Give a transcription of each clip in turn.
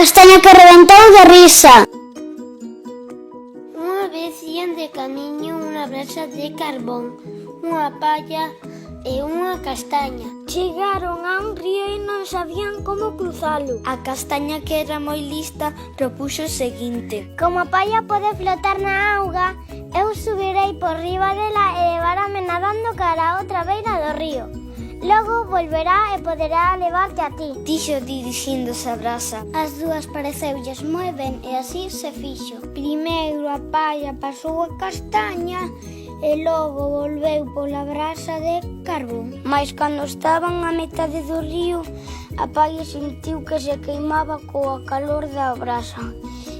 castaña que rebentou de risa. Unha vez ían de camiño unha brasa de carbón, unha palla e unha castaña. Chegaron a un río e non sabían como cruzalo. A castaña, que era moi lista, propuxo o seguinte: como a palla pode flotar na auga, eu subirei por riba dela e levarame nadando cara a outra beira do río. Logo volverá e poderá levarte a ti, dixo dirixíndose a brasa. As dúas pareceulles moi ben e así se fixo. Primeiro a palla pasou a castaña e logo volveu pola brasa de carbón. Mais cando estaban a metade do río, a palla sentiu que se queimaba coa calor da brasa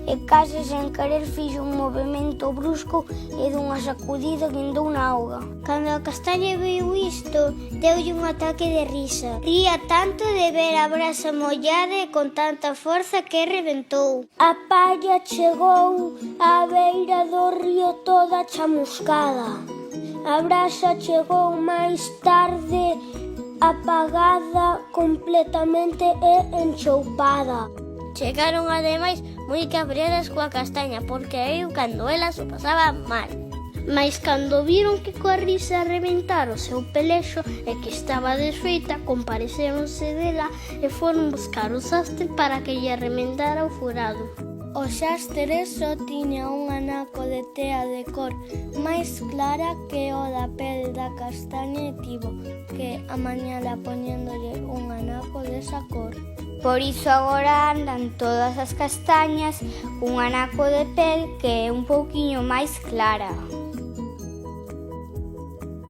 e case sen querer fixo un movimento brusco e dunha sacudida guindou na auga. Cando a castaña viu isto, deulle un ataque de risa. Ría tanto de ver a brasa mollada e con tanta forza que rebentou. A palla chegou á beira do río toda chamuscada. A brasa chegou máis tarde, apagada completamente e enchoupada. Chegaron ademais moi cabreadas coa castaña porque eu cando elas o pasaba mal. Mais cando viron que coa risa reventara o seu pelexo e que estaba desfeita, compadecéronse dela e foron buscar o sastre para que lle remendara o furado. O xastre só tiña un anaco de tea de cor máis clara que o da pel da castaña e tivo que amañala poñéndolle un anaco desa cor. Por iso agora andan todas as castañas cun anaco de pel que é un pouquiño máis clara.